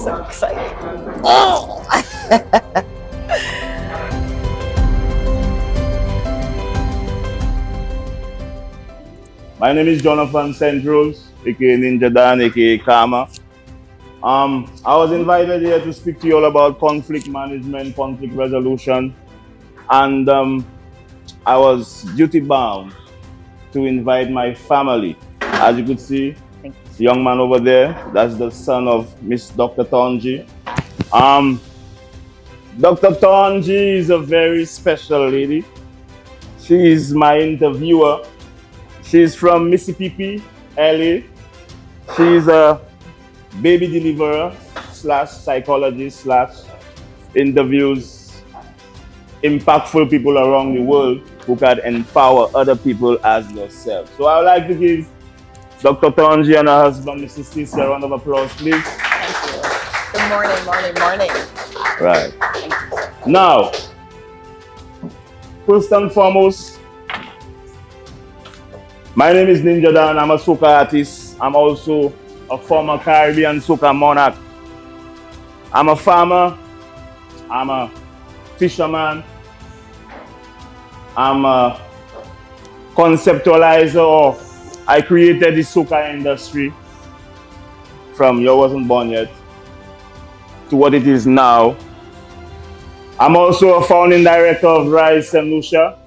So exciting. Oh! My name is Jonathan Centrals, aka Ninja Dan, aka Karma. I was invited here to speak to you all about conflict management, conflict resolution, and I was duty bound to invite my family. As you could see, the young man over there, that's the son of Miss Dr. Tongie. Dr. Tongie is a very special lady. She is my interviewer. She's from Mississippi, LA. She's a baby deliverer slash psychologist slash interviews impactful people around the world who can empower other people as yourself. So I would like to give Dr. Tongie and her husband, Mrs. Stacey, a round of applause, please. Thank you. Good morning, morning. Right. Now, first and foremost, my name is Ninja Dan. I'm a soca artist. I'm also a former Caribbean soca monarch. I'm a farmer. I'm a fisherman. I'm a conceptualizer. I created the soca industry from you wasn't born yet to what it is now. I'm also a founding director of Rise St. Lucia.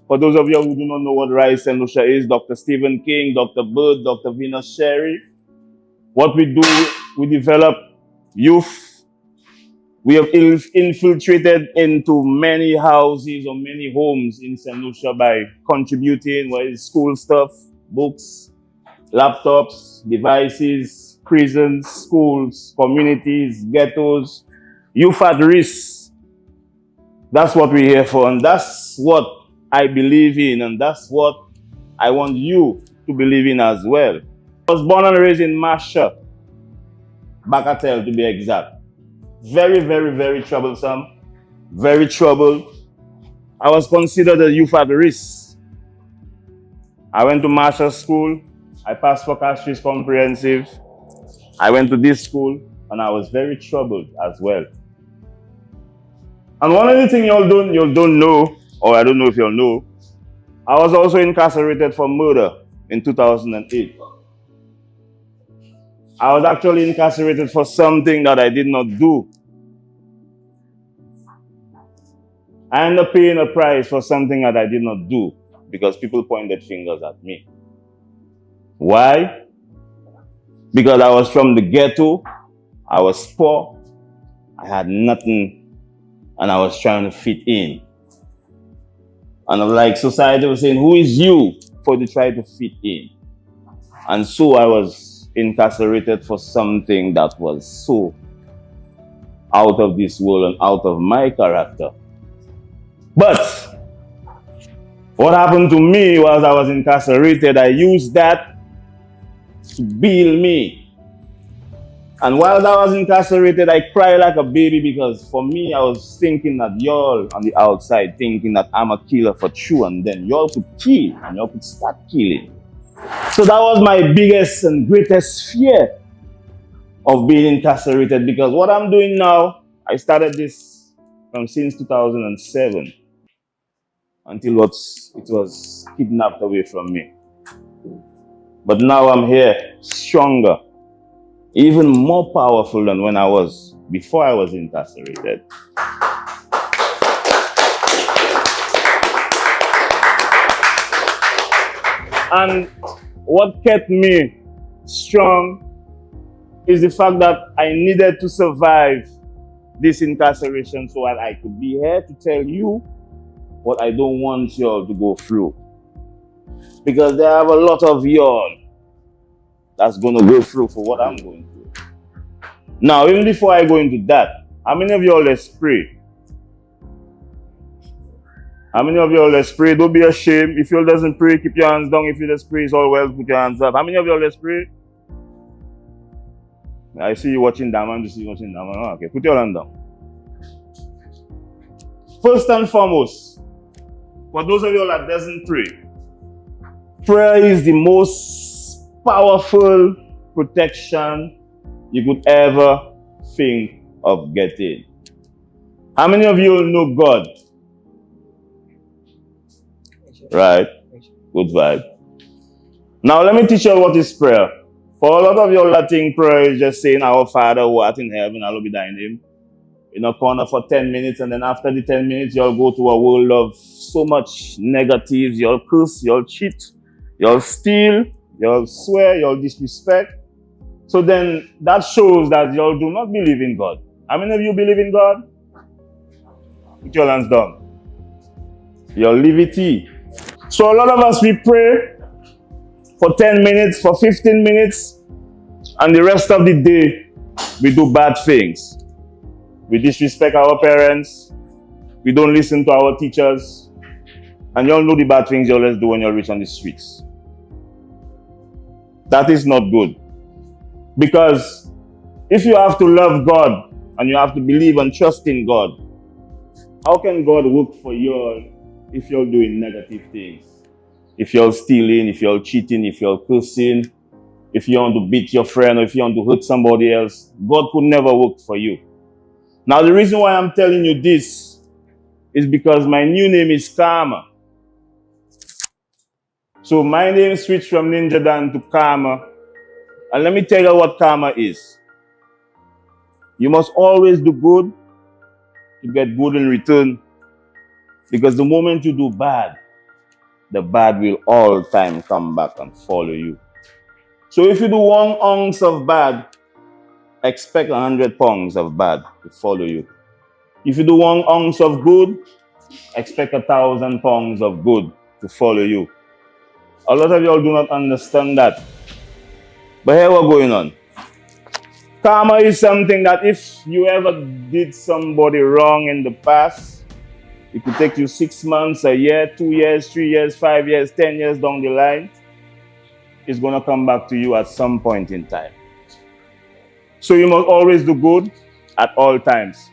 For those of you who do not know what Rise St. Lucia is, Dr. Stephen King, Dr. Bird, Dr. Venus Sherry. What we do, we develop youth. We have infiltrated into many houses or many homes in St. Lucia by contributing, whether it's school stuff, books, laptops, devices, prisons, schools, communities, ghettos, youth at risk. That's what we're here for, and that's what I believe in, and that's what I want you to believe in as well. I was born and raised in Masha, Bacatel to be exact. Very, very, very troublesome, very troubled. I was considered a youth at risk. I went to Masha school. I passed for Castries Comprehensive. I went to this school, and I was very troubled as well. And one of the things you don't know, or I don't know if you'll know, I was also incarcerated for murder in 2008. I was actually incarcerated for something that I did not do. I ended up paying a price for something that I did not do because people pointed fingers at me. Why? Because I was from the ghetto, I was poor, I had nothing, and I was trying to fit in. And like society was saying, who is you for to try to fit in? And so I was incarcerated for something that was so out of this world and out of my character. But what happened to me was I was incarcerated. I used that to build me. And while I was incarcerated, I cried like a baby because for me, I was thinking that y'all on the outside thinking that I'm a killer for true, and then y'all could kill and y'all could start killing. So that was my biggest and greatest fear of being incarcerated, because what I'm doing now, I started this from since 2007 until it was kidnapped away from me. But now I'm here, stronger, even more powerful than when I was before I was incarcerated. And what kept me strong is the fact that I needed to survive this incarceration so that I could be here to tell you what I don't want y'all to go through. Because there are a lot of y'all that's going to go through for what I'm going through. Now, even before I go into that, how many of y'all let's pray? How many of y'all let's pray? Don't be ashamed. If y'all doesn't pray, keep your hands down. If you let's pray, it's all well, put your hands up. How many of y'all let's pray? I see you watching Daman, you watching Daman. Oh, okay, put your hand down. First and foremost, for those of you that doesn't pray, prayer is the most powerful protection you could ever think of getting. How many of you know God? Right? Good vibe. Now let me teach you what is prayer. For a lot of your Latin prayer is just saying, Our Father who art in heaven, hallowed be thy name. In a corner for 10 minutes, and then after the 10 minutes, you'll go to a world of so much negatives. You'll curse, you'll cheat, you'll steal, you'll swear, you'll disrespect. So then that shows that you do not believe in God. How many of you believe in God? Put your hands down. Your levity. So a lot of us, we pray for 10 minutes, for 15 minutes, and the rest of the day, we do bad things. We disrespect our parents. We don't listen to our teachers. And you all know the bad things you always do when you're rich on the streets. That is not good. Because if you have to love God and you have to believe and trust in God, how can God work for you if you're doing negative things? If you're stealing, if you're cheating, if you're cursing, if you want to beat your friend, or if you want to hurt somebody else, God could never work for you. Now, the reason why I'm telling you this is because my new name is Karma. So my name switched from Ninja Dan to Karma. And let me tell you what karma is. You must always do good to get good in return. Because the moment you do bad, the bad will all the time come back and follow you. So if you do 1 ounce of bad, expect 100 pounds of bad to follow you. If you do 1 ounce of good, expect 1,000 pounds of good to follow you. A lot of y'all do not understand that. But here what's going on. Karma is something that if you ever did somebody wrong in the past, it could take you 6 months, a year, 2 years, 3 years, 5 years, 10 years down the line. It's going to come back to you at some point in time. So you must always do good at all times.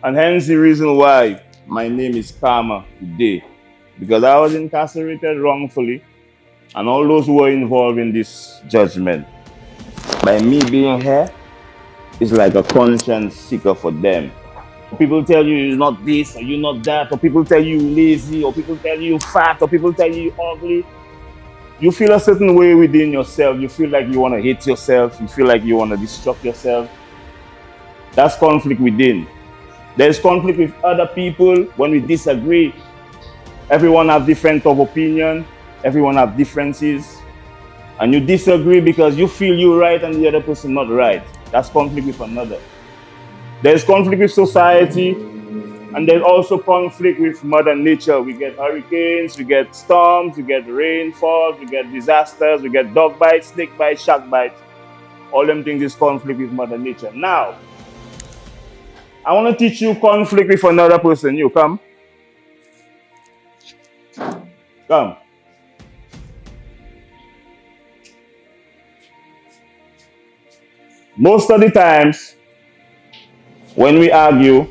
And hence the reason why my name is Karma today. Because I was incarcerated wrongfully. And all those who were involved in this judgment, by me being here, it's like a conscience seeker for them. People tell you you're not this, or you're not that, or people tell you you're lazy, or people tell you you're fat, or people tell you you're ugly. You feel a certain way within yourself. You feel like you want to hate yourself. You feel like you want to destruct yourself. That's conflict within. There's conflict with other people when we disagree. Everyone has different of opinion. Everyone has differences. And you disagree because you feel you're right and the other person not right. That's conflict with another. There's conflict with society, and there's also conflict with Mother Nature. We get hurricanes, we get storms, we get rainfalls, we get disasters, we get dog bites, snake bites, shark bites. All them things is conflict with Mother Nature. Now, I want to teach you conflict with another person. You come. Come. Most of the times, when we argue,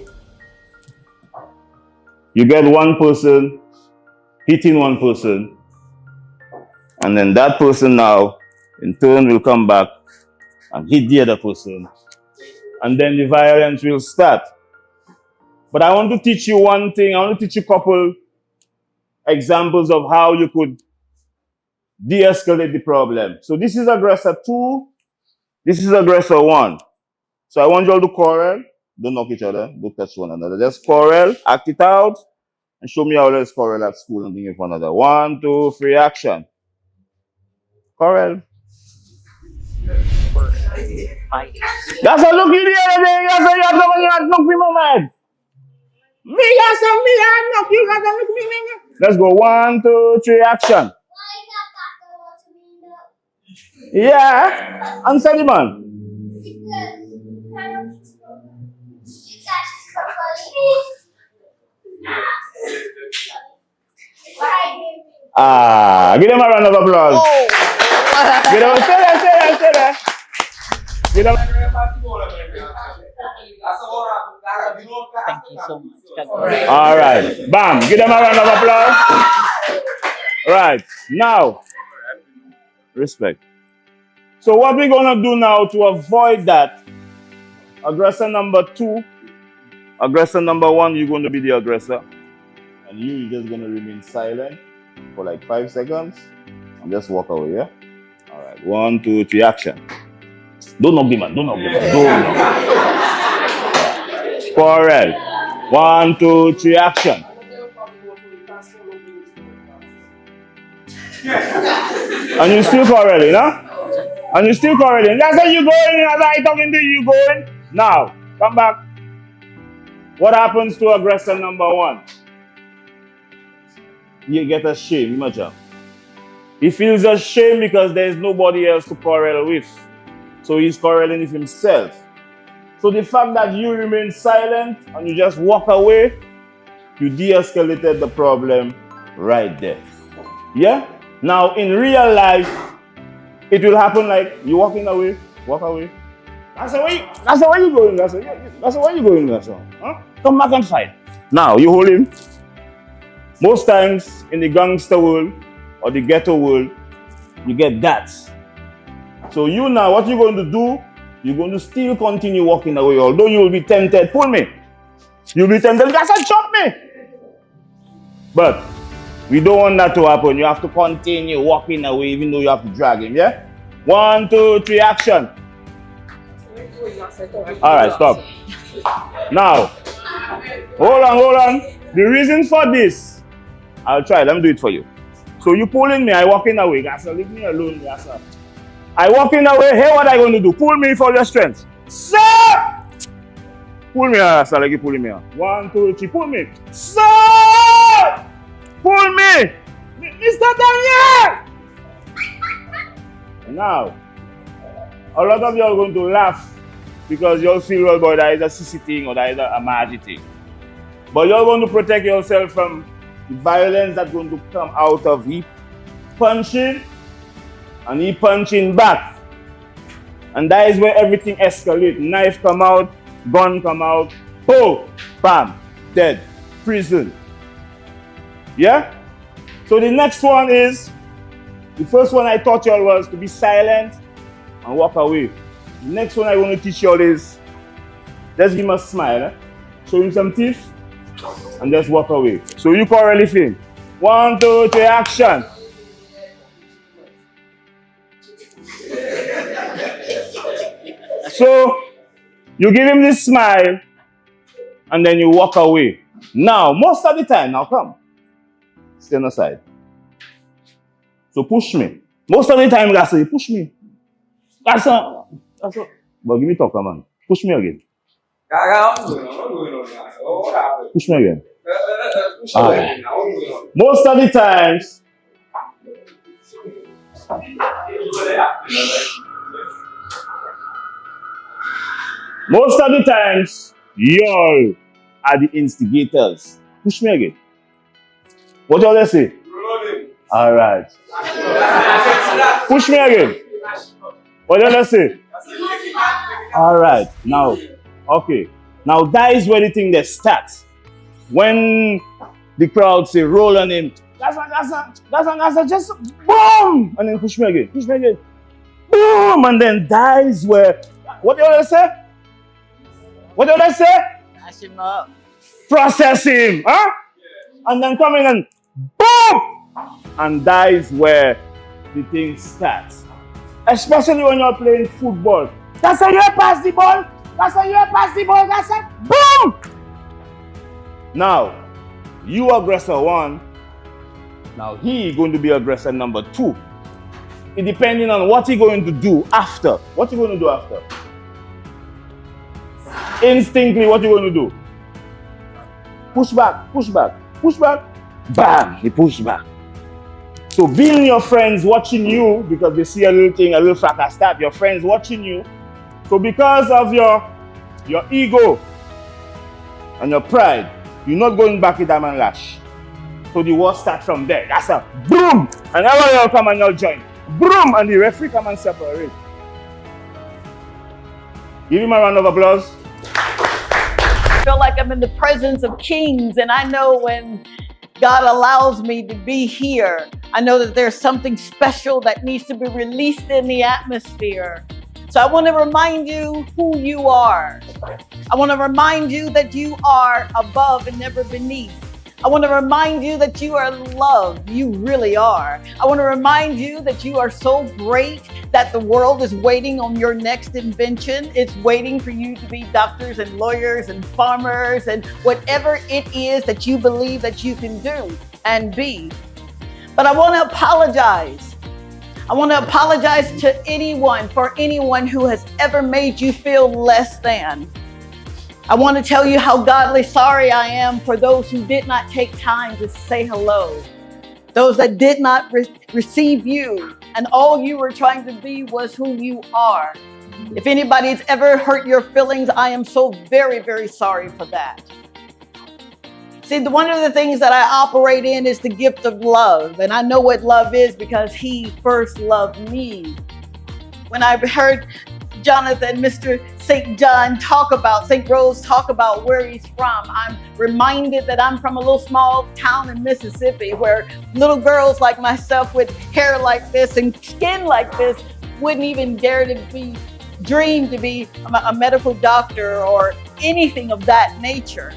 you get one person hitting one person, and then that person now, in turn, will come back and hit the other person, and then the violence will start. But I want to teach you one thing. I want to teach you a couple examples of how you could de-escalate the problem. So this is aggressor 2. This is aggressor 1. So I want you all to quarrel. Don't knock each other. Don't touch one another. Just quarrel, act it out, and show me how let's quarrel at school and think of one another. 1, 2, 3, action. Quarrel. That's a look in the other day. That's a you knock me mad. Me, that's a me, I knock you. That's a look me. Let's go. 1, 2, 3, action. Yeah. Answer the man. Give them a round of applause. Oh. Give them say that. Give them. Thank you so much. All right. Bam. Give them a round of applause. Right. Now, respect. So what we're gonna do now to avoid that, aggressor number 2, aggressor number 1, you're going to be the aggressor. And you're just gonna remain silent for like 5 seconds and just walk away, yeah? All right, 1, 2, 3, action. Don't knock the man, don't knock the man, don't knock. Correct. 1, 2, 3, action. And you still quarreling, huh? And you still quarreling. That's how you going, as I talking to you going. Now, come back. What happens to aggressor number 1? You get ashamed, imagine. He feels ashamed because there is nobody else to quarrel with. So he's quarreling with himself. So the fact that you remain silent and you just walk away, you de-escalated the problem right there. Yeah? Now in real life, it will happen like you walking away, walk away. That's the way you going, that's the way you going, huh? Come back and fight. Now you hold him. Most times in the gangster world or the ghetto world, you get that. So you now, what you're going to do, you're going to still continue walking away, although you will be tempted, pull me. You'll be tempted, guys, chop me. But we don't want that to happen. You have to continue walking away even though you have to drag him, yeah? 1, 2, 3, action. All right, stop. Now, hold on. The reason for this, I'll try, let me do it for you. So you pulling me, I walking away, guys, leave me alone, guys. I walking away, hey, what are you going to do? Pull me for your strength. Sir! Pull me, guys, like you pulling me. 1, 2, 3, pull me. Sir! Pull me! Mr. Daniel! Now, a lot of you are going to laugh because you'll feel, well, boy, that is a sissy thing or that is a magic thing. But you're going to protect yourself from the violence that's going to come out of he punching and he punching back. And that is where everything escalates. Knife come out, gun come out, boom, bam, dead, prison. Yeah? So the next one is, the first one I taught y'all was to be silent and walk away. The next one I want to teach y'all is, just give him a smile, show him some teeth, and just walk away. So you quarrel with him. 1, 2, 3, action. So you give him this smile, and then you walk away. Now, most of the time, now come. Stand aside. So push me. Most of the time, I say, push me. That's a. But give me talk, man. Push me again. Push me again. Most of the times, y'all are the instigators. Push me again. What y'all say? All right. Push me again. What y'all say? All right. Now, okay. Now that is where the thing that starts. When the crowd say, roll on him. That's just boom, and then push me again. Boom, and then that is where. What y'all say? Dash him up. Process him, huh? And then come in and boom! And that is where the thing starts. Especially when you're playing football. That's how you pass the ball. That's it. Boom! Now, you aggressor 1. Now he going to be aggressor number 2. It depending on what he going to do after. What you going to do after? Instinctively, what you going to do? Push back. Bam! He push back. So being your friends watching you, because they see a little thing, a little fracas start, your friends watching you. So because of your ego and your pride, you're not going back with that man lash. So the war starts from there. That's a boom! And everybody will come and you'll join. Boom! And the referee come and separate. Give him a round of applause. I feel like I'm in the presence of kings, and I know when God allows me to be here, I know that there's something special that needs to be released in the atmosphere. So I want to remind you who you are. I want to remind you that you are above and never beneath. I want to remind you that you are loved. You really are. I want to remind you that you are so great that the world is waiting on your next invention. It's waiting for you to be doctors and lawyers and farmers and whatever it is that you believe that you can do and be. But I want to apologize. I want to apologize to anyone who has ever made you feel less than. I want to tell you how godly sorry I am for those who did not take time to say hello. Those that did not receive you, and all you were trying to be was who you are. If anybody's ever hurt your feelings, I am so very, very sorry for that. See, one of the things that I operate in is the gift of love. And I know what love is because he first loved me. When I heard Jonathan, Mr. St. Rose talk about where he's from, I'm reminded that I'm from a little small town in Mississippi where little girls like myself with hair like this and skin like this wouldn't even dare to dream to be a medical doctor or anything of that nature.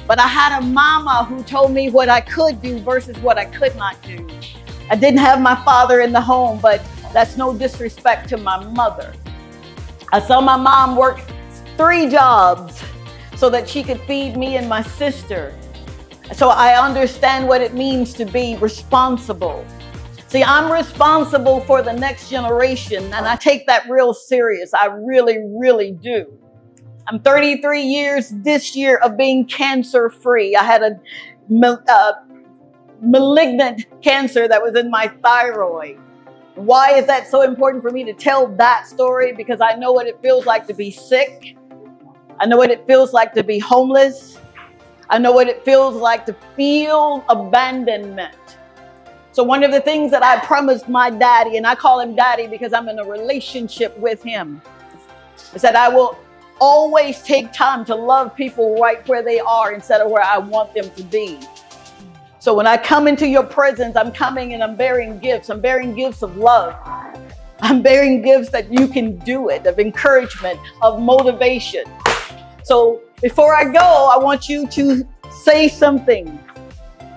But I had a mama who told me what I could do versus what I could not do. I didn't have my father in the home, but that's no disrespect to my mother. I saw my mom work 3 jobs so that she could feed me and my sister. So I understand what it means to be responsible. See, I'm responsible for the next generation, and I take that real serious. I really, really do. I'm 33 years this year of being cancer-free. I had a malignant cancer that was in my thyroid. Why is that so important for me to tell that story? Because I know what it feels like to be sick. I know what it feels like to be homeless. I know what it feels like to feel abandonment. So one of the things that I promised my daddy, and I call him daddy because I'm in a relationship with him, is that I will always take time to love people right where they are instead of where I want them to be. So when I come into your presence, I'm coming and I'm bearing gifts. I'm bearing gifts of love. I'm bearing gifts that you can do it, of encouragement, of motivation. So before I go, I want you to say something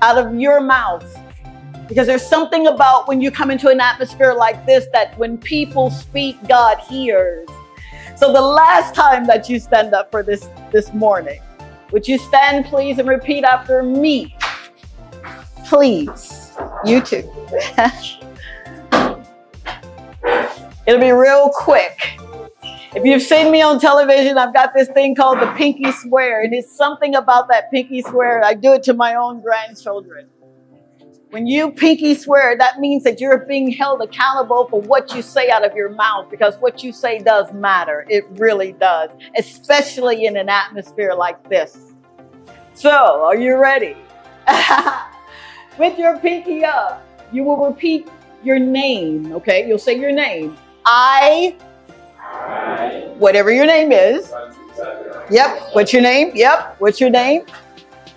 out of your mouth. Because there's something about when you come into an atmosphere like this that when people speak, God hears. So the last time that you stand up for this morning, would you stand please and repeat after me? Please, you too. It'll be real quick. If you've seen me on television, I've got this thing called the pinky swear. And it's something about that pinky swear. I do it to my own grandchildren. When you pinky swear, that means that you're being held accountable for what you say out of your mouth, because what you say does matter. It really does, especially in an atmosphere like this. So, are you ready? With your pinky up, you will repeat your name, okay? You'll say your name. I, whatever your name is. Yep, what's your name? Yep, what's your name?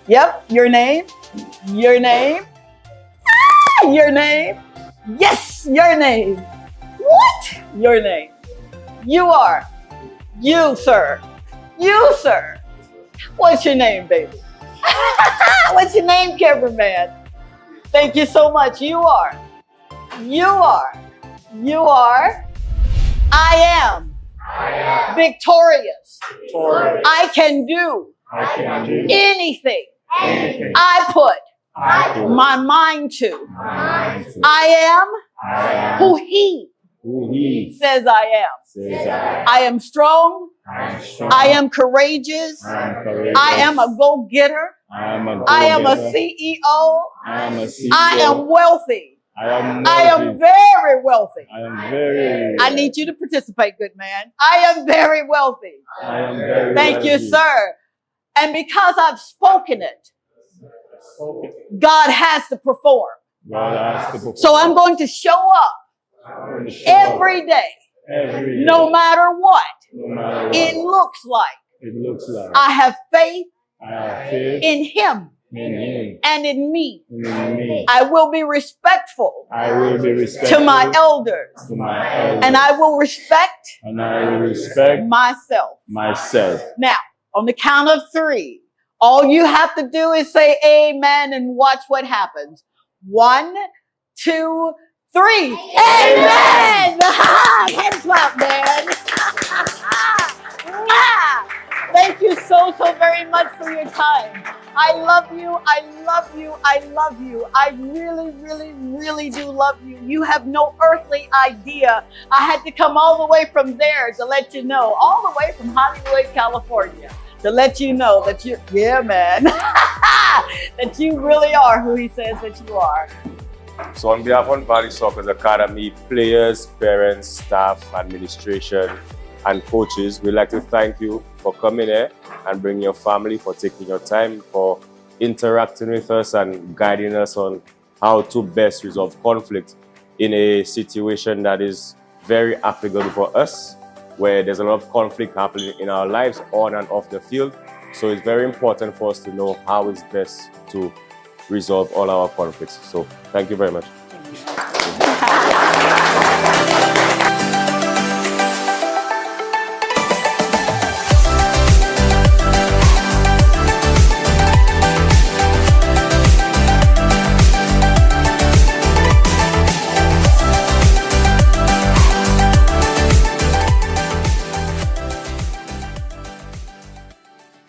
Yep, your name. Your name. Your name. Yes, your name. What? Your name. You are. You, sir. You, sir. What's your name, baby? What's your name, cameraman? Thank you so much. You are. You are. You are. I am. Victorious. I can do. Anything. I put my mind to. I am who he says I am. I am strong. I am courageous. I am a go-getter. I am a CEO. I am wealthy. I am very wealthy. I need you to participate, good man. I am very wealthy. Thank you, sir. And because I've spoken it, God has to perform. So I'm going to show up every day, no matter what it looks like. I have faith in him in Him, and in me. and in me. I will be respectful I will be respectful to my elders, to my elders, and I will respect and I will respect myself. myself. Now, on the count of 3, all you have to do is say amen and watch what happens. 1, 2, 3. Amen! Hand clap, man. Thank you so very much for your time. I love you. I love you. I love you. I really do love you. You have no earthly idea. I had to come all the way from there to let you know, all the way from Hollywood, California, to let you know that you, yeah, man, that you really are who he says that you are. So on behalf of Valley Soccer's Academy, players, parents, staff, administration, and coaches, we'd like to thank you for coming here and bringing your family, for taking your time, for interacting with us and guiding us on how to best resolve conflict in a situation that is very applicable for us, where there's a lot of conflict happening in our lives on and off the field. So it's very important for us to know how it's best to resolve all our conflicts. So thank you very much.